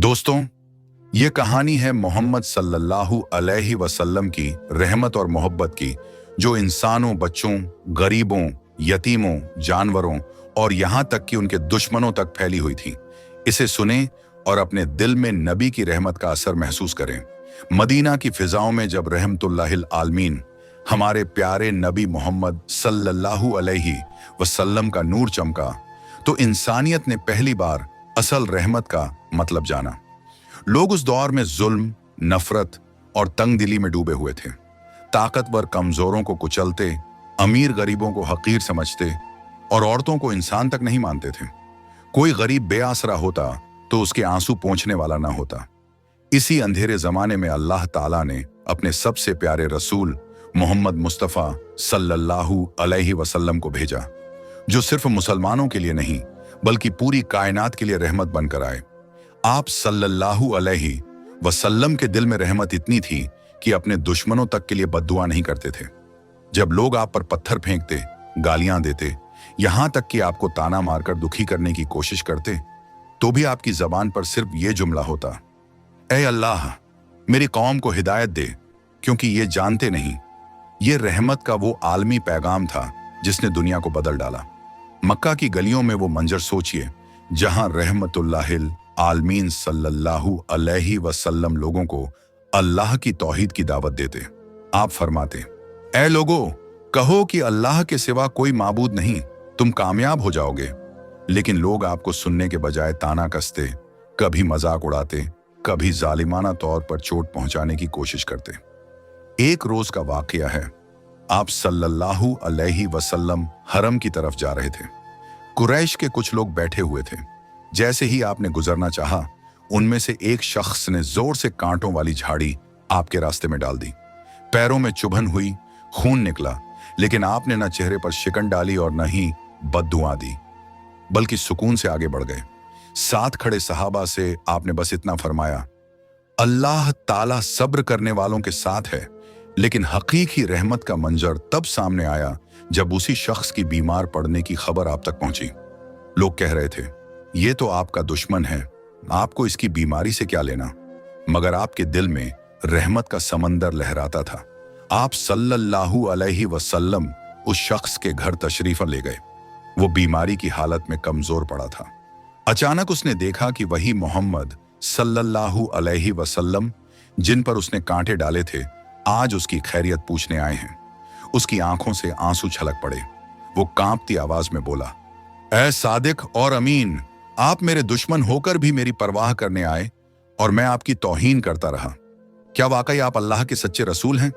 दोस्तों, ये कहानी है मोहम्मद सल्लल्लाहु अलैहि वसल्लम की रहमत और मोहब्बत की, जो इंसानों, बच्चों, गरीबों, यतीमों, जानवरों और यहाँ तक कि उनके दुश्मनों तक फैली हुई थी। इसे सुने और अपने दिल में नबी की रहमत का असर महसूस करें। मदीना की फिजाओं में जब रहमतुल्लाहिल आलमीन हमारे प्यारे नबी मोहम्मद सल्लल्लाहु अलैहि वसल्लम का नूर चमका, तो इंसानियत ने पहली बार असल रहमत का मतलब जाना। लोग उस दौर में जुल्म, नफरत और तंगदिली में डूबे हुए थे। ताकतवर कमजोरों को कुचलते, अमीर गरीबों को हकीर समझते और औरतों को इंसान तक नहीं मानते थे। कोई गरीब बेआसरा होता तो उसके आंसू पोंछने वाला ना होता। इसी अंधेरे जमाने में अल्लाह ताला ने अपने सबसे प्यारे रसूल मोहम्मद मुस्तफ़ा सल्लल्लाहु अलैहि वसल्लम को भेजा, जो सिर्फ मुसलमानों के लिए नहीं बल्कि पूरी कायनात के लिए रहमत बनकर आए। आप सल्लल्लाहु अलैहि वसल्लम के दिल में रहमत इतनी थी कि अपने दुश्मनों तक के लिए बद्दुआ नहीं करते थे। जब लोग आप पर पत्थर फेंकते, गालियां देते, यहां तक कि आपको ताना मारकर दुखी करने की कोशिश करते, तो भी आपकी जबान पर सिर्फ ये जुमला होता, ऐ अल्लाह, मेरी कौम को हिदायत दे, क्योंकि ये जानते नहीं। ये रहमत का वो आलमी पैगाम था जिसने दुनिया को बदल डाला। मक्का की गलियों में वो मंजर सोचिए, जहां रहमतुल्लाहिल आलमीन सल्लल्लाहु अलैहि वसल्लम लोगों को अल्लाह की तौहीद की दावत देते। आप फरमाते, ऐ लोगो, कहो कि अल्लाह के सिवा कोई माबूद नहीं, तुम कामयाब हो जाओगे। लेकिन लोग आपको सुनने के बजाय ताना कसते, कभी मजाक उड़ाते, कभी जालिमाना तौर पर चोट पहुंचाने की कोशिश करते। एक रोज का वाकया है। आप सल्लल्लाहु अलैहि वसल्लम हरम की तरफ जा रहे थे। कुरैश के कुछ लोग बैठे हुए थे। जैसे ही आपने गुजरना चाहा, उनमें से एक शख्स ने जोर से कांटों वाली झाड़ी आपके रास्ते में डाल दी। पैरों में चुभन हुई, खून निकला, लेकिन आपने न चेहरे पर शिकन डाली और न ही बद्दुआ दी, बल्कि सुकून से आगे बढ़ गए। साथ खड़े सहाबा से आपने बस इतना फरमाया, अल्लाह ताला सब्र करने वालों के साथ है। लेकिन हकीकी रहमत का मंजर तब सामने आया जब उसी शख्स की बीमार पड़ने की खबर आप तक पहुंची। लोग कह रहे थे, ये तो आपका दुश्मन है, आपको इसकी बीमारी से क्या लेना। मगर आपके दिल में रहमत का समंदर लहराता था। आप सल्लल्लाहु अलैहि वसल्लम उस शख्स के घर तशरीफ ले गए। वो बीमारी की हालत में कमजोर पड़ा था। अचानक उसने देखा कि वही मोहम्मद सल्लल्लाहु अलैहि वसल्लम, जिन पर उसने कांटे डाले थे, आज उसकी खैरियत पूछने आए हैं। उसकी आंखों से आंसू छलक पड़े। वो कांपती आवाज में बोला, ऐ सादिक और अमीन, आप मेरे दुश्मन होकर भी मेरी परवाह करने आए और मैं आपकी तौहीन करता रहा। क्या वाकई आप अल्लाह के सच्चे रसूल हैं?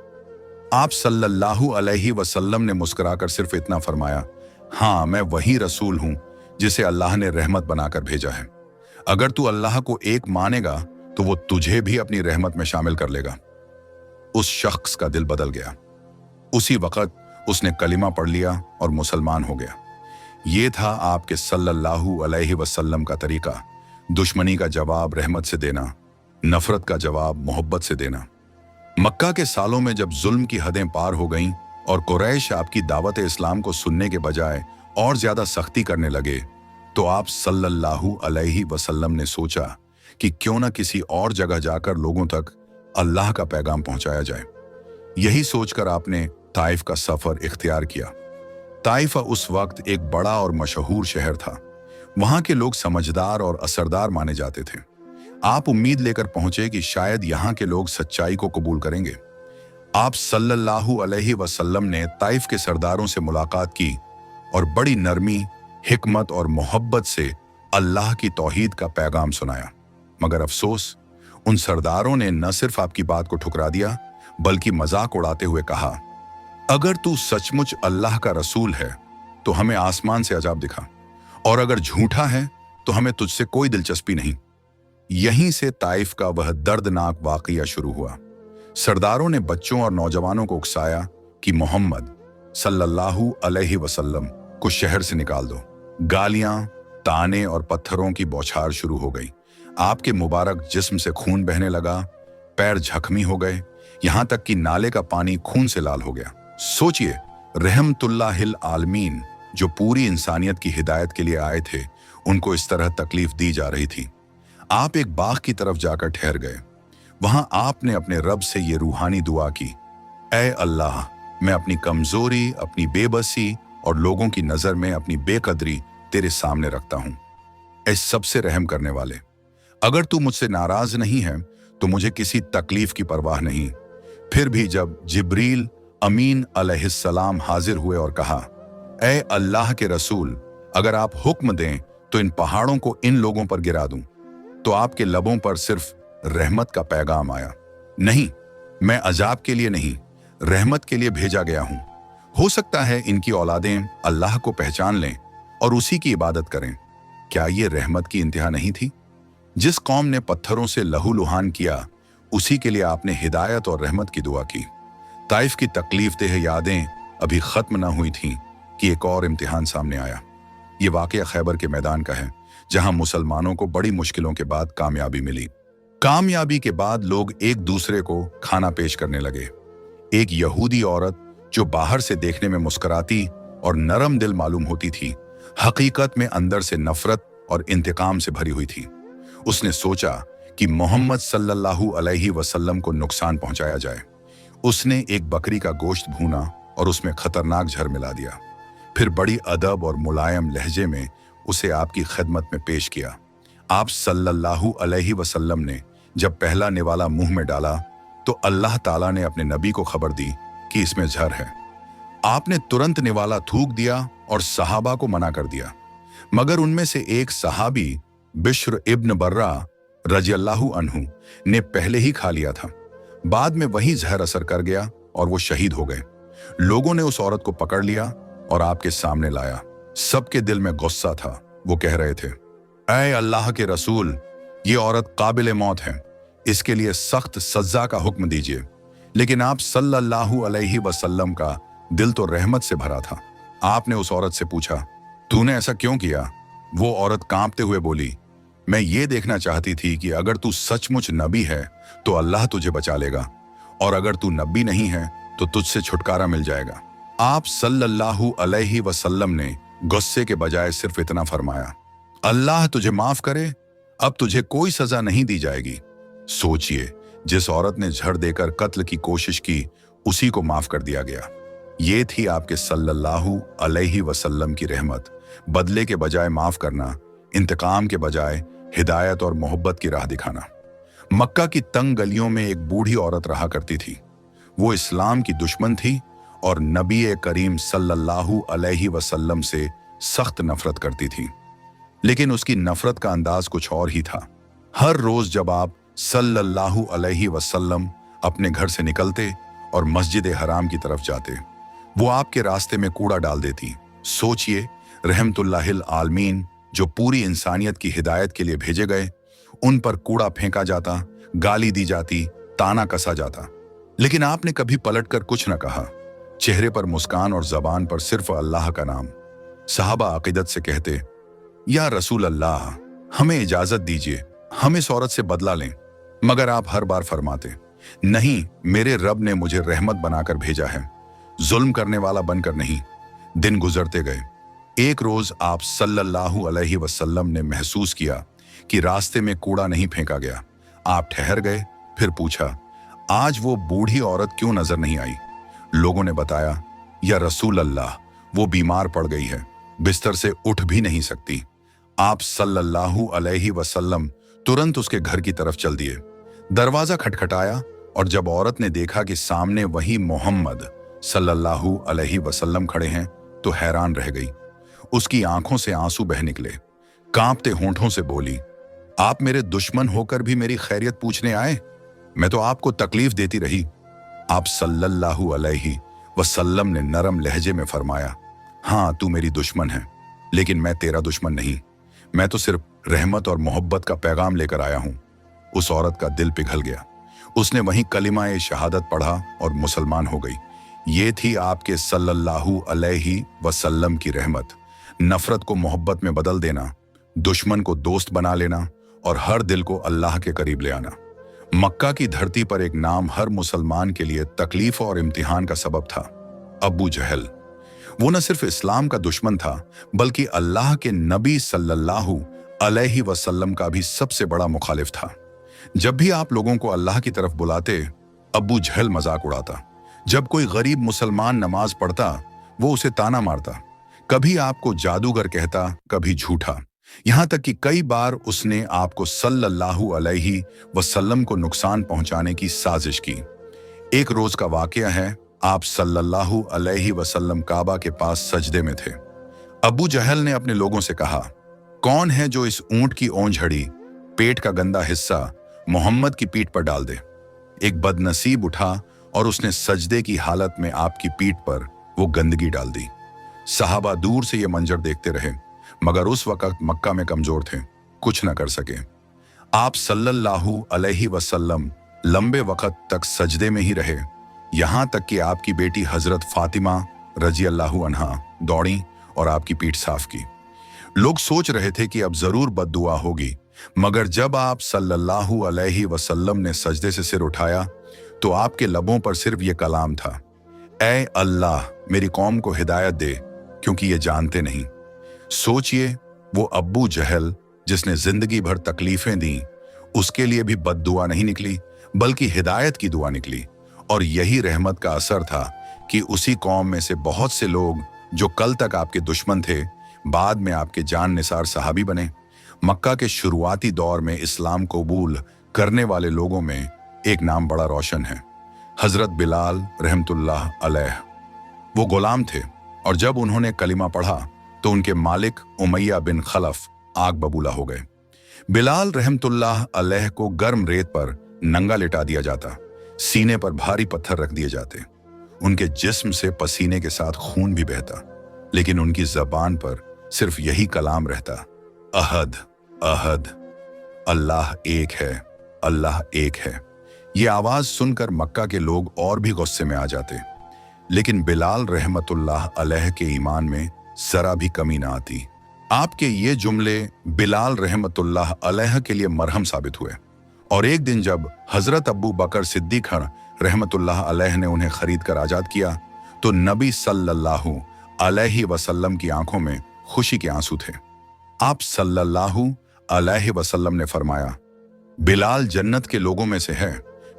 आप सल्लल्लाहु अलैहि वसल्लम ने मुस्कुराकर सिर्फ इतना फरमाया, हाँ, मैं वही रसूल हूं जिसे अल्लाह ने रहमत बनाकर भेजा है। अगर तू अल्लाह को एक मानेगा तो वो तुझे भी अपनी रहमत में शामिल कर लेगा। उस शख्स का दिल बदल गया। उसी वक्त उसने कलिमा पढ़ लिया और मुसलमान हो गया। ये था आपके सल्लल्लाहु अलैहि वसल्लम का तरीका, दुश्मनी का जवाब रहमत से देना, नफरत का जवाब मोहब्बत से देना। मक्का के सालों में जब जुल्म की हदें पार हो गईं और कुरैश आपकी दावत इस्लाम को सुनने के बजाय और ज्यादा सख्ती करने लगे, तो आप सल्लल्लाहु अलैहि वसल्लम ने सोचा कि क्यों ना किसी और जगह जाकर लोगों तक अल्लाह का पैगाम पहुंचाया जाए। यही सोचकर आपने ताइफ का सफर इख्तियार किया। ताइफ उस वक्त एक बड़ा और मशहूर शहर था। वहां के लोग समझदार और असरदार माने जाते थे। आप उम्मीद लेकर पहुंचे कि शायद यहां के लोग सच्चाई को कबूल करेंगे। आप सल्लल्लाहु अलैहि वसल्लम ने ताइफ के सरदारों से मुलाकात की और बड़ी नरमी, हिकमत और मोहब्बत से अल्लाह की तौहीद का पैगाम सुनाया। मगर अफसोस, उन सरदारों ने न सिर्फ आपकी बात को ठुकरा दिया, बल्कि मजाक उड़ाते हुए कहा, अगर तू सचमुच अल्लाह का रसूल है तो हमें आसमान से अजाब दिखा, और अगर झूठा है तो हमें तुझसे कोई दिलचस्पी नहीं। यहीं से ताइफ का वह दर्दनाक वाकया शुरू हुआ। सरदारों ने बच्चों और नौजवानों को उकसाया कि मोहम्मद सल्लल्लाहु अलैहि वसल्लम को शहर से निकाल दो। गालियां, ताने और पत्थरों की बौछार शुरू हो गई। आपके मुबारक जिस्म से खून बहने लगा, पैर जख्मी हो गए, यहां तक कि नाले का पानी खून से लाल हो गया। सोचिए, रहमतुल्लाहिल आलमीन, जो पूरी इंसानियत की हिदायत के लिए आए थे, उनको इस तरह तकलीफ दी जा रही थी। आप एक बाग की तरफ जाकर ठहर गए। वहां आपने अपने रब से ये रूहानी दुआ की, ऐ अल्लाह, मैं अपनी कमजोरी, अपनी बेबसी और लोगों की नजर में अपनी बेकदरी तेरे सामने रखता हूं। ऐ सबसे रहम करने वाले, अगर तू मुझसे नाराज नहीं है तो मुझे किसी तकलीफ की परवाह नहीं। फिर भी जब जिब्रील अमीन अलैहिस्सलाम हाजिर हुए और कहा, ऐ अल्लाह के रसूल, अगर आप हुक्म दें तो इन पहाड़ों को इन लोगों पर गिरा दूं, तो आपके लबों पर सिर्फ रहमत का पैगाम आया। नहीं, मैं अजाब के लिए नहीं, रहमत के लिए भेजा गया हूं। हो सकता है इनकी औलादें अल्लाह को पहचान लें और उसी की इबादत करें। क्या ये रहमत की इंतहा नहीं थी? जिस कौम ने पत्थरों से लहूलुहान किया, उसी के लिए आपने हिदायत और रहमत की दुआ की। ताइफ की तकलीफ देह यादें अभी खत्म ना हुई थीं कि एक और इम्तिहान सामने आया। ये वाकया खैबर के मैदान का है, जहां मुसलमानों को बड़ी मुश्किलों के बाद कामयाबी मिली। कामयाबी के बाद लोग एक दूसरे को खाना पेश करने लगे। एक यहूदी औरत जो बाहर से देखने में मुस्कुराती और नरम दिल मालूम होती थी, हकीकत में अंदर से नफरत और इंतकाम से भरी हुई थी। उसने सोचा कि मोहम्मद सल्लल्लाहु अलैहि वसल्लम को नुकसान पहुंचाया जाए। उसने एक बकरी का गोश्त भूना और उसमें खतरनाक जहर मिला दिया। फिर बड़ी अदब और मुलायम लहजे में उसे आपकी खिदमत में पेश किया। आप सल्लल्लाहु अलैहि वसल्लम ने जब पहला निवाला मुंह में डाला तो अल्लाह ताला ने अपने नबी को खबर दी कि इसमें जहर है। आपने तुरंत निवाला थूक दिया और सहाबा को मना कर दिया, मगर उनमें से एक सहाबी बिश्र इब्न बर्रा रज़ियल्लाहु अन्हु ने पहले ही खा लिया था। बाद में वही जहर असर कर गया और वो शहीद हो गए। लोगों ने उस औरत को पकड़ लिया और आपके सामने लाया। सबके दिल में गुस्सा था। वो कह रहे थे, ऐ अल्लाह के रसूल, ये औरत काबिल मौत है, इसके लिए सख्त सजा का हुक्म दीजिए। लेकिन आप सल्लल्लाहु अलैहि वसल्लम का दिल तो रहमत से भरा था। आपने उस औरत से पूछा, तूने ऐसा क्यों किया? वो औरत कांपते हुए बोली, मैं ये देखना चाहती थी कि अगर तू सचमुच नबी है तो अल्लाह तुझे बचा लेगा, और अगर तू नबी नहीं है तो तुझसे छुटकारा मिल जाएगा। आप सल्लल्लाहु अलैहि वसल्लम ने गुस्से के बजाय सिर्फ इतना फरमाया, अल्लाह तुझे माफ करे, अब तुझे कोई सजा नहीं दी जाएगी। सोचिए, जिस औरत ने झड़ देकर कत्ल की कोशिश की, उसी को माफ कर दिया गया। ये थी आपके सल्लल्लाहु अलैहि वसल्लम की रहमत। बदले के बजाय माफ करना, इंतकाम के बजाय हिदायत और मोहब्बत की राह दिखाना। मक्का की तंग गलियों में एक बूढ़ी औरत रहा करती थी। वो इस्लाम की दुश्मन थी और नबी करीम सल्लल्लाहु अलैहि वसल्लम से सख्त नफरत करती थी। लेकिन उसकी नफरत का अंदाज कुछ और ही था। हर रोज जब आप सल्लल्लाहु अलैहि वसल्लम अपने घर से निकलते और मस्जिद हराम की तरफ जाते, वो आपके रास्ते में कूड़ा डाल देती। सोचिए, रहमतुल्लाहिल आलमीन जो पूरी इंसानियत की हिदायत के लिए भेजे गए, उन पर कूड़ा फेंका जाता, गाली दी जाती, ताना कसा जाता। लेकिन आपने कभी पलटकर कुछ न कहा। चेहरे पर मुस्कान और जबान पर सिर्फ अल्लाह का नाम। साहबा अकीदत से कहते, या रसूल अल्लाह, हमें इजाजत दीजिए, हम इस औरत से बदला लें। मगर आप हर बार फरमाते, नहीं, मेरे रब ने मुझे रहमत बनाकर भेजा है, जुल्म करने वाला बनकर नहीं। दिन गुजरते गए। एक रोज आप सल्लल्लाहु अलैहि वसल्लम ने महसूस किया कि रास्ते में कूड़ा नहीं फेंका गया। आप ठहर गए, फिर पूछा, आज वो बूढ़ी औरत क्यों नजर नहीं आई? लोगों ने बताया, या रसूल अल्लाह, वो बीमार पड़ गई है, बिस्तर से उठ भी नहीं सकती। आप सल्लल्लाहु अलैहि वसल्लम तुरंत उसके घर की तरफ चल दिए। दरवाजा खटखटाया और जब औरत ने देखा कि सामने वही मोहम्मद सल्लल्लाहु अलैहि वसल्लम खड़े हैं, तो हैरान रह गई। उसकी आंखों से आंसू बह निकले। कांपते होंठों से बोली, आप मेरे दुश्मन होकर भी मेरी खैरियत पूछने आए? मैं तो आपको तकलीफ देती रही। आप सल्लल्लाहु अलैहि वसल्लम ने नरम लहजे में फरमाया, हाँ, तू मेरी दुश्मन है, लेकिन मैं तेरा दुश्मन नहीं। मैं तो सिर्फ रहमत और मोहब्बत का पैगाम लेकर आया हूं। उस औरत का दिल पिघल गया। उसने वहीं कलिमा शहादत पढ़ा और मुसलमान हो गई। ये थी आपके सल्लल्लाहु अलैहि वसल्लम की रहमत। नफरत को मोहब्बत में बदल देना, दुश्मन को दोस्त बना लेना और हर दिल को अल्लाह के करीब ले आना। मक्का की धरती पर एक नाम हर मुसलमान के लिए तकलीफ और इम्तिहान का सबब था, अबू जहल। वो न सिर्फ इस्लाम का दुश्मन था, बल्कि अल्लाह के नबी सल्लल्लाहु अलैहि वसल्लम का भी सबसे बड़ा मुखालिफ था। जब भी आप लोगों को अल्लाह की तरफ बुलाते, अब्बू जहल मजाक उड़ाता। जब कोई गरीब मुसलमान नमाज पढ़ता, वो उसे ताना मारता। कभी आपको जादूगर कहता, कभी झूठा। यहां तक कि कई बार उसने आपको सल्लल्लाहु अलैहि वसल्लम को नुकसान पहुंचाने की साजिश की। एक रोज का वाकया है, आप सल्लल्लाहु अलैहि वसल्लम काबा के पास सजदे में थे। अबू जहल ने अपने लोगों से कहा, कौन है जो इस ऊंट की ओंझड़ी, पेट का गंदा हिस्सा मोहम्मद की पीठ पर डाल दे। एक बदनसीब उठा और उसने सजदे की हालत में आपकी पीठ पर वो गंदगी डाल दी। सहाबा दूर से ये मंजर देखते रहे, मगर उस वक्त मक्का में कमजोर थे, कुछ न कर सके। आप सल्लल्लाहु अलैहि वसल्लम लंबे वक्त तक सजदे में ही रहे, यहां तक कि आपकी बेटी हजरत फातिमा रजी अल्लाहु अन्हा दौड़ी और आपकी पीठ साफ की। लोग सोच रहे थे कि अब जरूर बद्दुआ होगी, मगर जब आप सल्लल्लाहु अलैहि वसल्लम ने सजदे से सिर उठाया तो आपके लबों पर सिर्फ ये कलाम था, ऐ अल्लाह मेरी कौम को हिदायत दे, क्योंकि ये जानते नहीं। सोचिए, वो अब्बू जहल जिसने जिंदगी भर तकलीफें दी, उसके लिए भी बद्दुआ नहीं निकली, बल्कि हिदायत की दुआ निकली। और यही रहमत का असर था कि उसी कौम में से बहुत से लोग जो कल तक आपके दुश्मन थे, बाद में आपके जान निसार सहाबी बने। मक्का के शुरुआती दौर में इस्लाम कबूल करने वाले लोगों में एक नाम बड़ा रोशन है, हजरत बिलाल रहमतुल्लाह अलैह। वो गुलाम थे और जब उन्होंने कलिमा पढ़ा तो उनके मालिक उमैया बिन खलफ आग बबूला हो गए। बिलाल रहमतुल्लाह अलैह को गर्म रेत पर नंगा लिटा दिया जाता, सीने पर भारी पत्थर रख दिए जाते। उनके जिस्म से पसीने के साथ खून भी बहता, लेकिन उनकी जबान पर सिर्फ यही कलाम रहता, अहद अहद, अल्लाह एक है, अल्लाह एक है। ये आवाज सुनकर मक्का के लोग और भी गुस्से में आ जाते, लेकिन बिलाल रहमतुल्लाह अलैह के ईमान में जरा भी कमी ना आती। आपके ये जुमले बिलाल रहमतुल्लाह अलैह के लिए मरहम साबित हुए। और एक दिन जब हजरत अब्बू बकर सिद्दीक रहमतुल्लाह अलैह ने उन्हें खरीद कर आजाद किया, तो नबी सल्लल्लाहु अलैहि वसल्लम की आंखों में खुशी के आंसू थे। आप सल्लल्लाहु अलैहि वसल्लम ने फरमाया, बिलाल जन्नत के लोगों में से है,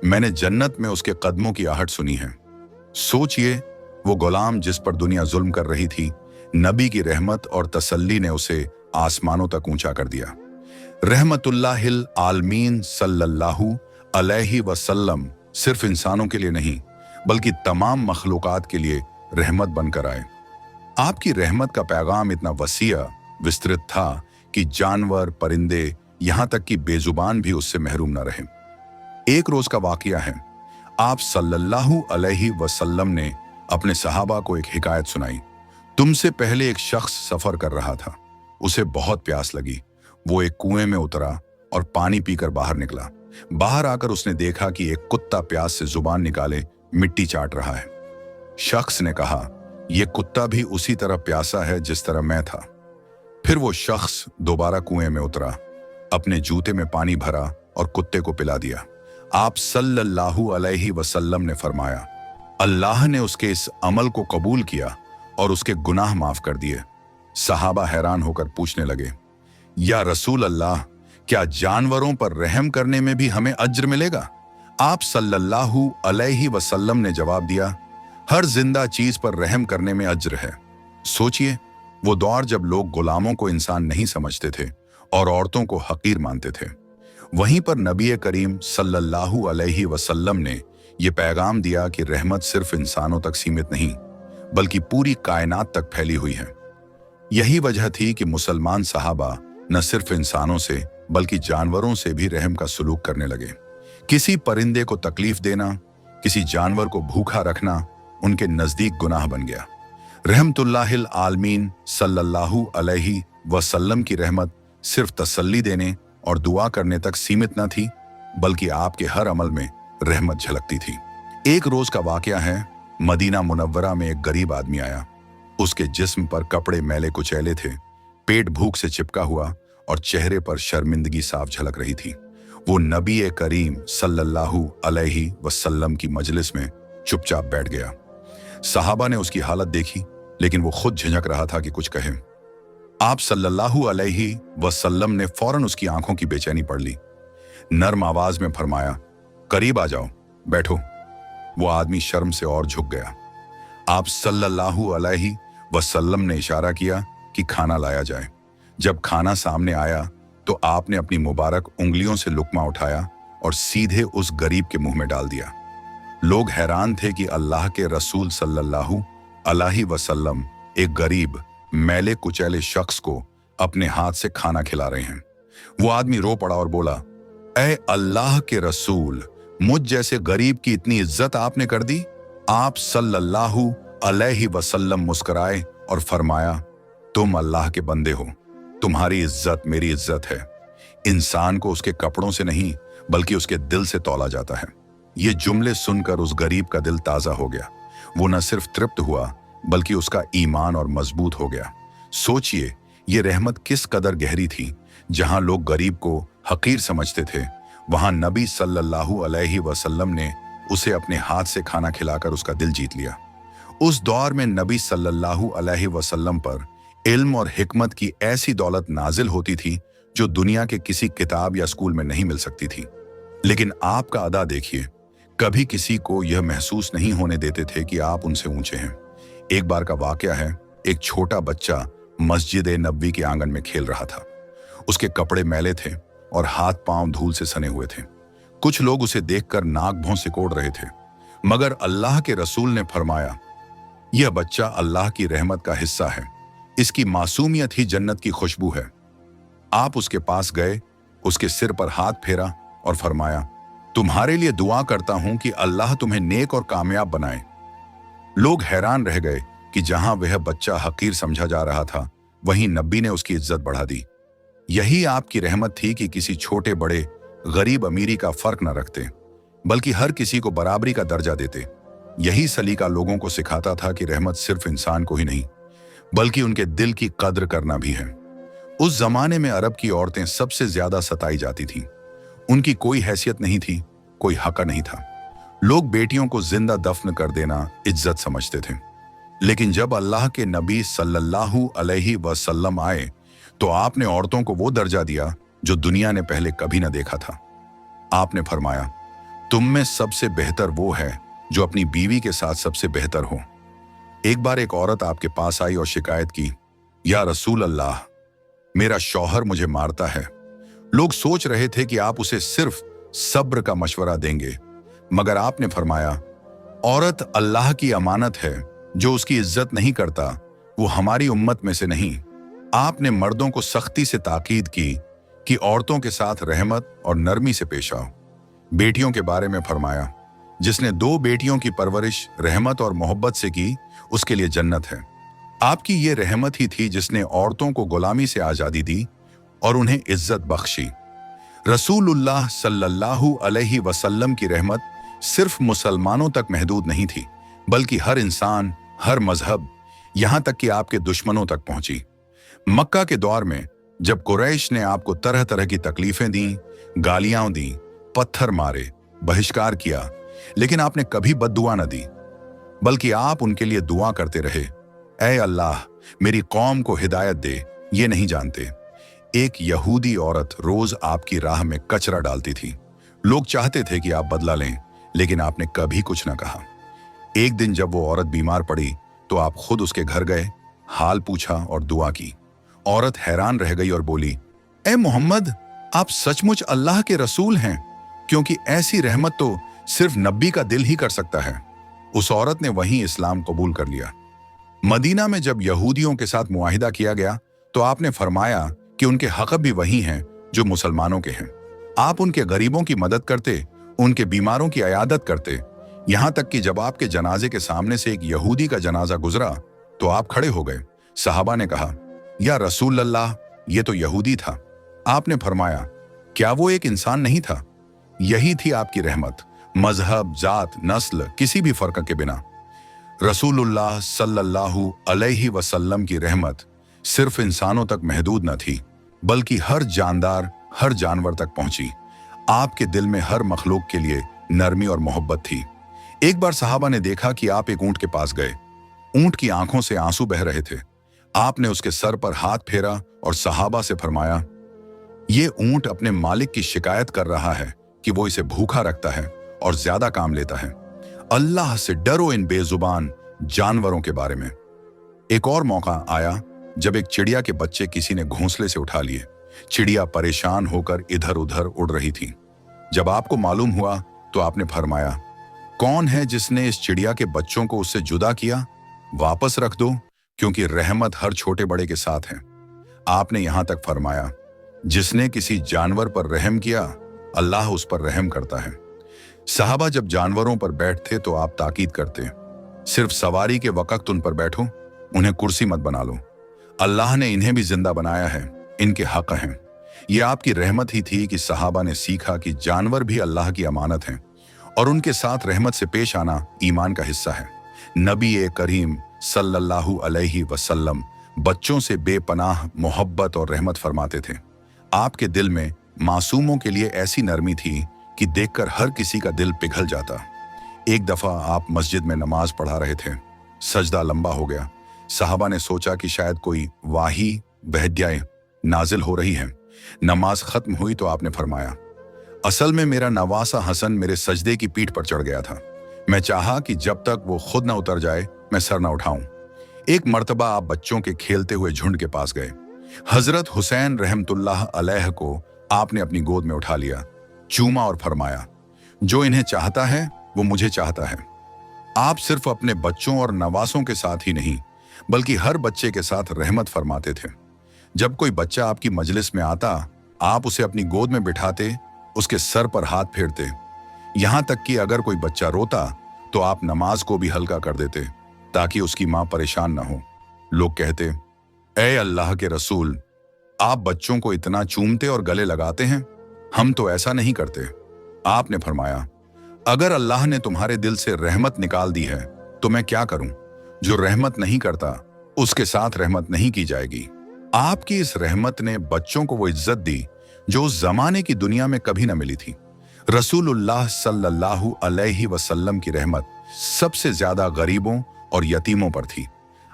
मैंने जन्नत में उसके कदमों की आहट सुनी है। सोचिए, वो गुलाम जिस पर दुनिया जुल्म कर रही थी, नबी की रहमत और तसल्ली ने उसे आसमानों तक ऊंचा कर दिया। रहमतुल्लाहिल आलमीन सल्लल्लाहु अलैहि वसल्लम सिर्फ इंसानों के लिए नहीं, बल्कि तमाम मखलूकात के लिए रहमत बनकर आए। आपकी रहमत का पैगाम इतना वसीया विस्तृत था कि जानवर, परिंदे, यहां तक कि बेजुबान भी उससे महरूम न रहे। एक रोज का वाकया है, आप सल्लल्लाहु अलैहि वसल्लम ने अपने सहाबा को एक हिकायत सुनाई। तुमसे पहले एक शख्स सफर कर रहा था, उसे बहुत प्यास लगी। वो एक कुएं में उतरा और पानी पीकर बाहर निकला। बाहर आकर उसने देखा कि एक कुत्ता प्यास से जुबान निकाले मिट्टी चाट रहा है। शख्स ने कहा, यह कुत्ता भी उसी तरह प्यासा है जिस तरह मैं था। फिर वो शख्स दोबारा कुएं में उतरा, अपने जूते में पानी भरा और कुत्ते को पिला दिया। आप सल्लल्लाहु अलैहि वसल्लम ने फरमाया, अल्लाह ने उसके इस अमल को कबूल किया और उसके गुनाह माफ कर दिए। सहाबा हैरान होकर पूछने लगे, या रसूल अल्लाह, क्या जानवरों पर रहम करने में भी हमें अज्र मिलेगा? आप सल्लल्लाहु अलैहि वसल्लम ने जवाब दिया, हर जिंदा चीज पर रहम करने में अज्र है। सोचिए, वो दौर जब लोग गुलामों को इंसान नहीं समझते थे और औरतों को हकीर मानते थे। वहीं पर नबी करीम सल्लल्लाहु अलैहि वसल्लम ने यह पैगाम दिया कि रहमत सिर्फ इंसानों तक सीमित नहीं, बल्कि पूरी कायनात तक फैली हुई है। यही वजह थी कि मुसलमान सहाबा न सिर्फ इंसानों से बल्कि जानवरों से भी रहम का सलूक करने लगे। किसी परिंदे को तकलीफ देना, किसी जानवर को भूखा रखना उनके नजदीक गुनाह बन गया। रहमतुल्लाहिल आलमीन सल्लल्लाहु अलैहि वसल्लम की रहमत सिर्फ तसल्ली देने और दुआ करने तक सीमित न थी, बल्कि आपके हर अमल में रहमत झलकती थी। एक रोज का वाकया है, मदीना मुनव्वरा में एक गरीब आदमी आया। उसके जिस्म पर कपड़े मैले कुचैले थे, पेट भूख से चिपका हुआ और चेहरे पर शर्मिंदगी साफ झलक रही थी। वो नबी करीम सल्लल्लाहु अलैहि वसल्लम की मजलिस में चुपचाप बैठ गया। सहाबा ने उसकी हालत देखी, लेकिन वो खुद झिझक रहा था कि कुछ कहे। आप सल्लल्लाहु अलैहि वसल्लम ने फौरन उसकी आंखों की बेचैनी पढ़ ली। नर्म आवाज में फरमाया, करीब आ जाओ, बैठो। वो आदमी शर्म से और झुक गया। आप सल्लल्लाहु अलैहि वसल्लम ने इशारा किया कि खाना लाया जाए। जब खाना सामने आया तो आपने अपनी मुबारक उंगलियों से लुक्मा उठाया और सीधे उस गरीब के मुंह में डाल दिया। लोग हैरान थे कि अल्लाह के रसूल सल्लल्लाहु अलैहि वसल्लम एक गरीब, मैले कुचैले शख्स को अपने हाथ से खाना खिला रहे हैं। वो आदमी रो पड़ा और बोला, ऐ अल्लाह के रसूल, मुझ जैसे गरीब की इतनी इज्जत आपने कर दी। आप सल्लल्लाहु अलैहि वसल्लम मुस्कुराए और फरमाया, तुम अल्लाह के बंदे हो, तुम्हारी इज्जत मेरी इज्जत है। इंसान को उसके कपड़ों से नहीं बल्कि उसके दिल से तौला जाता है। ये जुमले सुनकर उस गरीब का दिल ताजा हो गया। वो न सिर्फ तृप्त हुआ बल्कि उसका ईमान और मजबूत हो गया। सोचिए, ये रहमत किस कदर गहरी थी। जहां लोग गरीब को हकीर समझते थे, वहां नबी सल्लल्लाहु अलैहि वसल्लम ने उसे अपने हाथ से खाना खिलाकर उसका दिल जीत लिया। उस दौर में नबी सल्लल्लाहु अलैहि वसल्लम पर इल्म और हिकमत की ऐसी दौलत नाजिल होती थी जो दुनिया के किसी किताब या स्कूल में नहीं मिल सकती थी। लेकिन आपका अदा देखिए, कभी किसी को यह महसूस नहीं होने देते थे कि आप उनसे ऊंचे हैं। एक बार का वाकया है, एक छोटा बच्चा मस्जिद नबवी के आंगन में खेल रहा था। उसके कपड़े मैले थे और हाथ पांव धूल से सने हुए थे। कुछ लोग उसे देखकर नाक भौं सिकोड़ रहे थे, मगर अल्लाह के रसूल ने फरमाया, यह बच्चा अल्लाह की रहमत का हिस्सा है, इसकी मासूमियत ही जन्नत की खुशबू है। आप उसके पास गए, उसके सिर पर हाथ फेरा और फरमाया, तुम्हारे लिए दुआ करता हूं कि अल्लाह तुम्हें नेक और कामयाब बनाए। लोग हैरान रह गए कि जहां वह बच्चा हकीर समझा जा रहा था, वहीं नबी ने उसकी इज्जत बढ़ा दी। यही आपकी रहमत थी कि किसी छोटे बड़े, गरीब अमीरी का फर्क न रखते, बल्कि हर किसी को बराबरी का दर्जा देते। यही सलीका लोगों को सिखाता था कि रहमत सिर्फ इंसान को ही नहीं बल्कि उनके दिल की कद्र करना भी है। उस जमाने में अरब की औरतें सबसे ज्यादा सताई जाती थीं। उनकी कोई हैसियत नहीं थी, कोई हक नहीं था। लोग बेटियों को जिंदा दफन कर देना इज्जत समझते थे। लेकिन जब अल्लाह के नबी सल्लल्लाहु अलैहि वसल्लम आए तो आपने औरतों को वो दर्जा दिया जो दुनिया ने पहले कभी न देखा था। आपने फरमाया, तुम में सबसे बेहतर वो है जो अपनी बीवी के साथ सबसे बेहतर हो। एक बार एक औरत आपके पास आई और शिकायत की, या रसूल अल्लाह, मेरा शौहर मुझे मारता है। लोग सोच रहे थे कि आप उसे सिर्फ सब्र का मशवरा देंगे, मगर आपने फरमाया, औरत अल्लाह की अमानत है, जो उसकी इज्जत नहीं करता वो हमारी उम्मत में से नहीं। आपने मर्दों को सख्ती से ताकीद की कि औरतों के साथ रहमत और नरमी से पेश आओ। बेटियों के बारे में फरमाया, जिसने 2 बेटियों की परवरिश रहमत और मोहब्बत से की, उसके लिए जन्नत है। आपकी ये रहमत ही थी जिसने औरतों को गुलामी से आजादी दी और उन्हें इज्जत बख्शी। रसूलुल्लाह सल्लल्लाहु अलैहि वसल्लम की रहमत सिर्फ मुसलमानों तक महदूद नहीं थी, बल्कि हर इंसान, हर मजहब, यहां तक कि आपके दुश्मनों तक पहुंची। मक्का के दौर में जब कुरैश ने आपको तरह तरह की तकलीफें दी, गालियां दी, पत्थर मारे, बहिष्कार किया, लेकिन आपने कभी बद्दुआ न दी, बल्कि आप उनके लिए दुआ करते रहे, ऐ अल्लाह मेरी कौम को हिदायत दे, ये नहीं जानते। एक यहूदी औरत रोज आपकी राह में कचरा डालती थी। लोग चाहते थे कि आप बदला लें, लेकिन आपने कभी कुछ न कहा। एक दिन जब वो औरत बीमार पड़ी तो आप खुद उसके घर गए, हाल पूछा और दुआ की। औरत हैरान रह गई और बोली, ए मोहम्मद, आप सचमुच अल्लाह के रसूल हैं, क्योंकि ऐसी रहमत तो सिर्फ नबी का दिल ही कर सकता है। उस औरत ने वहीं इस्लाम कबूल कर लिया। मदीना में जब यहूदियों के साथ मुआहिदा किया गया तो आपने फरमाया कि उनके हक भी वही हैं जो मुसलमानों के हैं। आप उनके गरीबों की मदद करते, उनके बीमारों की अयादत करते, यहां तक कि जब आपके जनाजे के सामने से एक यहूदी का जनाजा गुजरा तो आप खड़े हो गए। सहाबा ने कहा, या रसूल अल्लाह, ये तो यहूदी था। आपने फरमाया, क्या वो एक इंसान नहीं था? यही थी आपकी रहमत, मजहब, जात, नस्ल, किसी भी फर्क के बिना। रसूलुल्लाह सल्लल्लाहु अलैहि वसल्लम की रहमत सिर्फ इंसानों तक महदूद न थी, बल्कि हर जानदार, हर जानवर तक पहुंची। आपके दिल में हर मखलूक के लिए नरमी और मोहब्बत थी। एक बार सहाबा ने देखा कि आप एक ऊंट के पास गए। ऊंट की आंखों से आंसू बह रहे थे। आपने उसके सर पर हाथ फेरा और सहाबा से फरमाया, ये ऊंट अपने मालिक की शिकायत कर रहा है कि वो इसे भूखा रखता है और ज्यादा काम लेता है। अल्लाह से डरो इन बेजुबान जानवरों के बारे में। एक और मौका आया जब एक चिड़िया के बच्चे किसी ने घोंसले से उठा लिए। चिड़िया परेशान होकर इधर उधर उड़ रही थी। जब आपको मालूम हुआ तो आपने फरमाया, कौन है जिसने इस चिड़िया के बच्चों को उससे जुदा किया? वापस रख दो, क्योंकि रहमत हर छोटे बड़े के साथ है। आपने यहां तक फरमाया, जिसने किसी जानवर पर रहम किया, अल्लाह उस पर रहम करता है। सहाबा जब जानवरों पर बैठते तो आप ताकीद करते, सिर्फ सवारी के वक्त उन पर बैठो, उन्हें कुर्सी मत बना लो। अल्लाह ने इन्हें भी जिंदा बनाया है, इनके हक हैं। ये आपकी रहमत ही थी कि सहाबा ने सीखा कि जानवर भी अल्लाह की अमानत हैं और उनके साथ रहमत से पेश आना ईमान का हिस्सा है। नबी करीम सल्लल्लाहु अलैहि वसल्लम बच्चों से बेपनाह मोहब्बत और रहमत फरमाते थे। आपके दिल में मासूमों के लिए ऐसी नरमी थी कि देखकर हर किसी का दिल पिघल जाता। एक दफा आप मस्जिद में नमाज पढ़ा रहे थे, सजदा लंबा हो गया। साहबा ने सोचा कि शायद कोई वाही बहद्याए नाजिल हो रही है। नमाज खत्म हुई तो आपने फरमाया, असल में मेरा नवासा हसन मेरे सजदे की पीठ पर चढ़ गया था। मैं चाहा कि जब तक वो खुद न उतर जाए मैं सर न उठाऊं। एक मर्तबा आप बच्चों के खेलते हुए झुंड के पास गए। हजरत हुसैन रहमतुल्लाह अलैह को आपने अपनी गोद में उठा लिया, चूमा और फरमाया, जो इन्हें चाहता है वो मुझे चाहता है। आप सिर्फ अपने बच्चों और नवासों के साथ ही नहीं बल्कि हर बच्चे के साथ रहमत फरमाते थे। जब कोई बच्चा आपकी मजलिस में आता, आप उसे अपनी गोद में बिठाते, उसके सर पर हाथ फेरते। यहां तक कि अगर कोई बच्चा रोता तो आप नमाज को भी हल्का कर देते ताकि उसकी मां परेशान ना हो। लोग कहते, ऐ अल्लाह के रसूल, आप बच्चों को इतना चूमते और गले लगाते हैं, हम तो ऐसा नहीं करते। आपने फरमाया, अगर अल्लाह ने तुम्हारे दिल से रहमत निकाल दी है तो मैं क्या करूं? जो रहमत नहीं करता उसके साथ रहमत नहीं की जाएगी। आपकी इस रहमत ने बच्चों को वो इज्जत दी जो उस जमाने की दुनिया में कभी न मिली थी। रसूलुल्लाह सल्लल्लाहु अलैहि वसल्लम की रहमत सबसे ज्यादा गरीबों और यतीमों पर थी।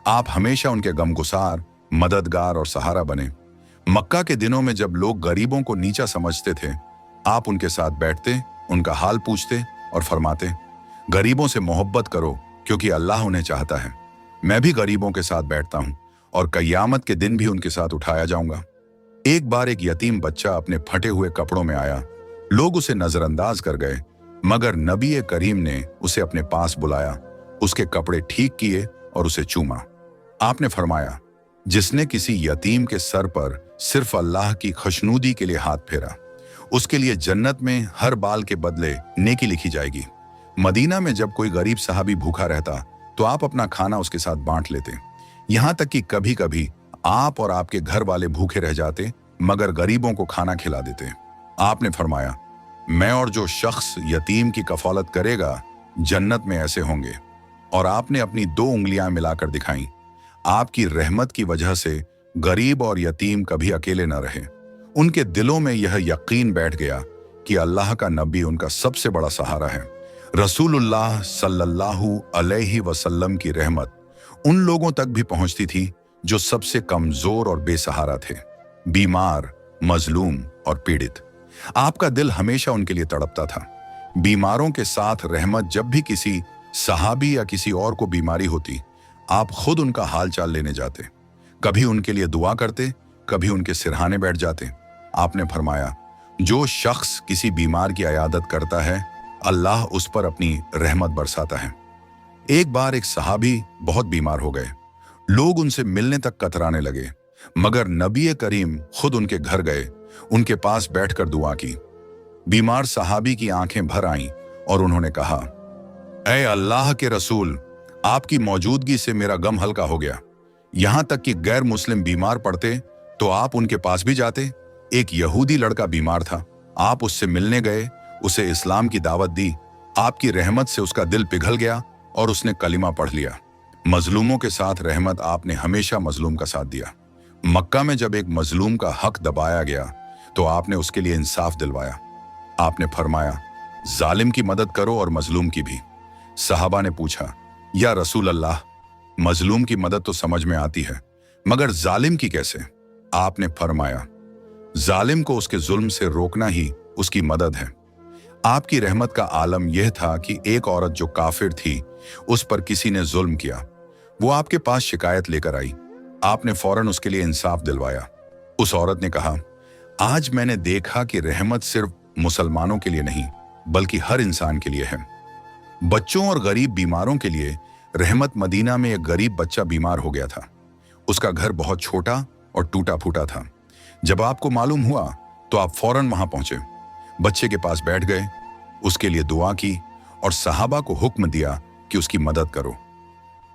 आप हमेशा उनके गमगुसार, मददगार और सहारा बने। मक्का के दिनों में जब लोग गरीबों को नीचा समझते थे, आप उनके साथ बैठते, उनका हाल पूछते और फरमाते, गरीबों से मोहब्बत करो क्योंकि अल्लाह उन्हें चाहता है। मैं भी गरीबों के साथ बैठता हूं और कयामत के दिन भी उनके साथ उठाया जाऊंगा। एक बार एक यतीम बच्चा अपने फटे हुए कपड़ों में आया। लोग उसे नजरअंदाज कर गए, मगर नबी करीम ने उसे अपने पास बुलाया, उसके कपड़े ठीक किए और उसे चूमा। आपने फरमाया, जिसने किसी यतीम के सर पर सिर्फ अल्लाह की खुशनूदी के लिए हाथ फेरा, उसके लिए जन्नत में हर बाल के बदले नेकी लिखी जाएगी। मदीना में जब कोई गरीब सहाबी भूखा रहता तो आप अपना खाना उसके साथ बांट लेते। यहां तक कि कभी कभी आप और आपके घर वाले भूखे रह जाते मगर गरीबों को खाना खिला देते। आपने फरमाया, मैं और जो शख्स यतीम की कफालत करेगा जन्नत में ऐसे होंगे। और आपने अपनी 2 उंगलियां मिलाकर दिखाई। आपकी रहमत की वजह से गरीब और यतीम कभी अकेले न रहे। उनके दिलों में यह यकीन बैठ गया कि अल्लाह का नबी उनका सबसे बड़ा सहारा है। रसूलुल्लाह सल्लल्लाहु अलैहि वसल्लम की रहमत उन लोगों तक भी पहुंचती थी जो सबसे कमजोर और बेसहारा थे, बीमार, मजलूम और पीड़ित। आपका दिल हमेशा उनके लिए तड़पता था। बीमारों के साथ रहमत जब भी किसी सहाबी या किसी और को बीमारी होती, आप खुद उनका हाल चाल लेने जाते। कभी उनके लिए दुआ करते, कभी उनके सिरहाने बैठ जाते। आपने फरमाया, जो शख्स किसी बीमार की अयादत करता है, अल्लाह उस पर अपनी रहमत बरसाता है। एक बार एक सहाबी बहुत बीमार हो गए। लोग उनसे मिलने तक कतराने लगे, मगर नबी करीम खुद उनके घर गए, उनके पास बैठकर दुआ की। बीमार सहाबी की आंखें भर आईं और उन्होंने कहा, ऐ अल्लाह के रसूल, आपकी मौजूदगी से मेरा गम हल्का हो गया। यहां तक कि गैर मुस्लिम बीमार पड़ते तो आप उनके पास भी जाते। एक यहूदी लड़का बीमार था, आप उससे मिलने गए, उसे इस्लाम की दावत दी। आपकी रहमत से उसका दिल पिघल गया और उसने कलिमा पढ़ लिया। मजलूमों के साथ रहमत आपने हमेशा मजलूम का साथ दिया। मक्का में जब एक मजलूम का हक दबाया गया तो आपने उसके लिए इंसाफ दिलवाया। आपने फरमाया, जालिम की मदद करो और मजलूम की भी। सहाबा ने पूछा, या रसूल अल्लाह, मजलूम की मदद तो समझ में आती है, मगर जालिम की कैसे? आपने फरमाया, जालिम को उसके जुल्म से रोकना ही उसकी मदद है। आपकी रहमत का आलम यह था कि एक औरत जो काफिर थी, उस पर किसी ने जुल्म किया। वो आपके पास शिकायत लेकर आई। आपने फौरन उसके लिए इंसाफ दिलवाया। उस औरत ने कहा, आज मैंने देखा कि रहमत सिर्फ मुसलमानों के लिए नहीं, बल्कि हर इंसान के लिए है। बच्चों और गरीब बीमारों के लिए रहमत। मदीना में एक गरीब बच्चा बीमार हो गया था। उसका घर बहुत छोटा और टूटा फूटा था। जब आपको मालूम हुआ तो आप फौरन वहां पहुंचे, बच्चे के पास बैठ गए, उसके लिए दुआ की और सहाबा को हुक्म दिया कि उसकी मदद करो।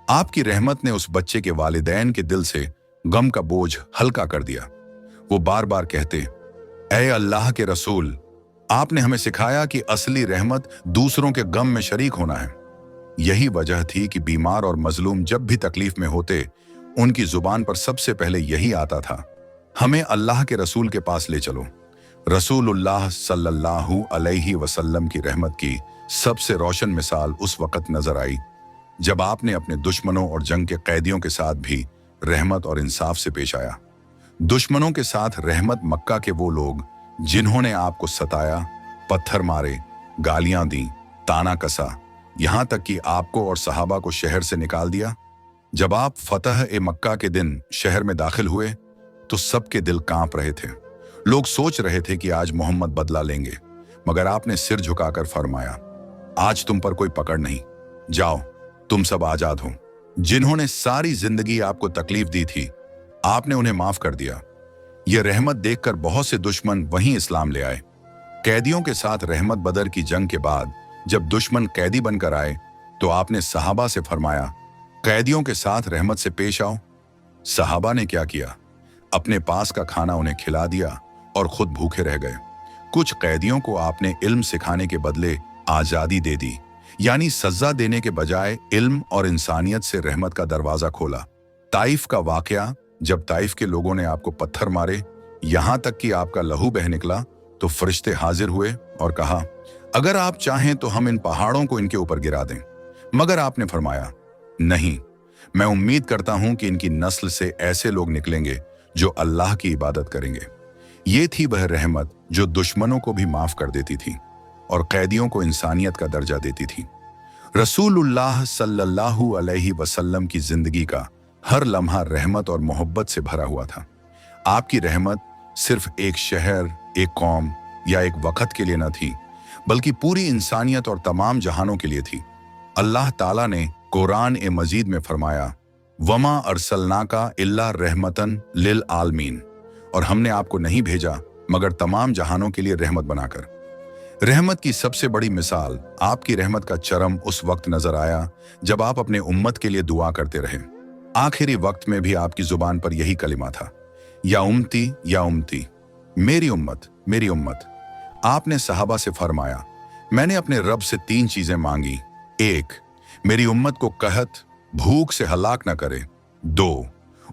आपकी रहमत ने उस बच्चे के वालिदैन के दिल से गम का बोझ हल्का कर दिया। वो बार बार कहते, ऐ अल्लाह के रसूल, आपने हमें सिखाया कि असली रहमत दूसरों के गम में शरीक होना है। यही वजह थी कि बीमार और मजलूम जब भी तकलीफ में होते, उनकी जुबान पर सबसे पहले यही आता था, हमें अल्लाह के रसूल के पास ले चलो। रसूलुल्लाह सल्लल्लाहु अलैहि वसल्लम की रहमत की सबसे रोशन मिसाल उस वक़्त नजर आई जब आपने अपने दुश्मनों और जंग के कैदियों के साथ भी रहमत और इंसाफ से पेश आया। दुश्मनों के साथ रहमत मक्का के वो लोग जिन्होंने आपको सताया, पत्थर मारे, गालियां दी, ताना कसा, यहां तक कि आपको और सहाबा को शहर से निकाल दिया। जब आप फतह ए मक्का के दिन शहर में दाखिल हुए तो सबके दिल कांप रहे थे। लोग सोच रहे थे कि आज मोहम्मद बदला लेंगे, मगर आपने सिर झुकाकर फरमाया, आज तुम पर कोई पकड़ नहीं, जाओ, तुम सब आजाद हो। जिन्होंने सारी जिंदगी आपको तकलीफ दी थी, आपने उन्हें माफ कर दिया। यह रहमत देखकर बहुत से दुश्मन वहीं इस्लाम ले आए। कैदियों के साथ रहमत बदर की जंग के बाद जब दुश्मन कैदी बनकर आए तो आपने सहाबा से फरमाया, कैदियों के साथ रहमत से पेश आओ। सहाबा ने क्या किया? अपने पास का खाना उन्हें खिला दिया और खुद भूखे रह गए। कुछ कैदियों को आपने इल्म सिखाने के बदले आजादी दे दी, यानी सजा देने के बजाय इल्म और इंसानियत से रहमत का दरवाजा खोला। ताइफ का वाकया, जब ताइफ के लोगों ने आपको पत्थर मारे, यहां तक कि आपका लहू बह निकला, तो फरिश्ते हाजिर हुए और कहा, अगर आप चाहें तो हम इन पहाड़ों को इनके ऊपर गिरा दें। मगर आपने फरमाया, नहीं, मैं उम्मीद करता हूं कि इनकी नस्ल से ऐसे लोग निकलेंगे जो अल्लाह की इबादत करेंगे। ये थी वह रहमत जो दुश्मनों को भी माफ कर देती थी और कैदियों को इंसानियत का दर्जा देती थी। रसूलुल्लाह सल्लल्लाहु अलैहि वसल्लम की जिंदगी का हर लम्हा रहमत और मोहब्बत से भरा हुआ था। आपकी रहमत सिर्फ एक शहर, एक कौम या एक वक़्त के लिए न थी, बल्कि पूरी इंसानियत और तमाम जहानों के लिए थी। अल्लाह ताला ने कुरान ए मजीद में फरमाया, वमा अरसलनाका इल्ला रहमतन लिल आलमीन, और हमने आपको नहीं भेजा मगर तमाम जहानों के लिए रहमत बनाकर। रहमत की सबसे बड़ी मिसाल आपकी रहमत का चरम उस वक्त नजर आया जब आप अपने उम्मत के लिए दुआ करते रहे। आखिरी वक्त में भी आपकी जुबान पर यही कलिमा था, या उम्मती, मेरी उम्मत, मेरी उम्मत। आपने सहाबा से फरमाया, मैंने अपने रब से 3 चीजें मांगी। 1, मेरी उम्मत को कहत भूख से हलाक न करे। 2,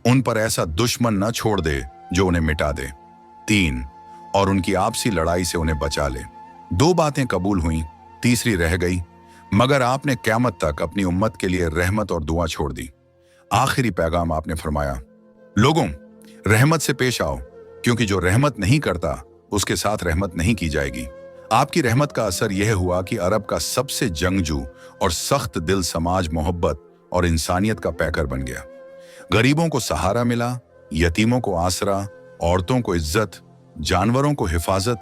उन पर ऐसा दुश्मन न छोड़ दे जो उन्हें मिटा दे। 3, और उनकी आपसी लड़ाई से उन्हें बचा ले। 2 बातें कबूल हुई, तीसरी रह गई, मगर आपने क़यामत तक अपनी उम्मत के लिए रहमत और दुआ छोड़ दी। आखिरी पैगाम आपने फरमाया, लोगों, रहमत से पेश आओ, क्योंकि जो रहमत नहीं करता उसके साथ रहमत नहीं की जाएगी। आपकी रहमत का असर यह हुआ कि अरब का सबसे जंगजू और सख्त दिल समाज मोहब्बत और इंसानियत का पैकर बन गया। गरीबों को सहारा मिला, यतीमों को आसरा, औरतों को इज्जत, जानवरों को हिफाजत,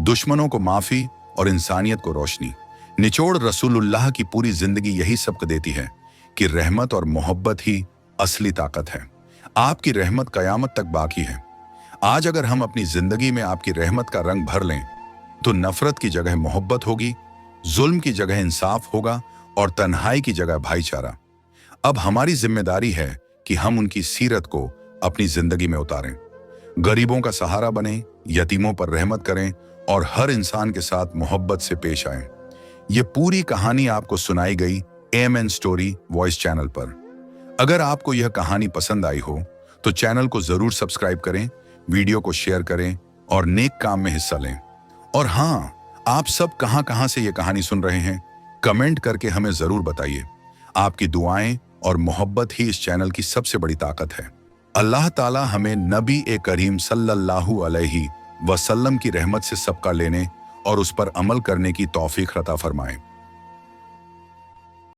दुश्मनों को माफी और इंसानियत को रोशनी। निचोड़ रसूलुल्लाह की पूरी जिंदगी यही सबक देती है कि रहमत और मोहब्बत ही असली ताकत है। आपकी रहमत कयामत तक बाकी है। आज अगर हम अपनी जिंदगी में आपकी रहमत का रंग भर लें तो नफरत की जगह मोहब्बत होगी, जुल्म की जगह इंसाफ होगा और तन्हाई की जगह भाईचारा। अब हमारी जिम्मेदारी है कि हम उनकी सीरत को अपनी जिंदगी में उतारें, गरीबों का सहारा बनें, यतीमों पर रहमत करें और हर इंसान के साथ मोहब्बत से पेश आएं। ये पूरी कहानी आपको सुनाई गई AMN स्टोरी वॉइस चैनल पर। अगर आपको यह कहानी पसंद आई हो तो चैनल को जरूर सब्सक्राइब करें, वीडियो को शेयर करें और नेक काम में हिस्सा लें। और हाँ, आप सब कहां से ये कहानी सुन रहे हैं, कमेंट करके हमें जरूर बताइए। आपकी दुआएं और मोहब्बत ही इस चैनल की सबसे बड़ी ताकत है। अल्लाह ताला हमें नबी ए करीम सल्लल्लाहु अलैहि वसल्लम की रहमत से सबका लेने और उस पर अमल करने की तौफीक अता फरमाए।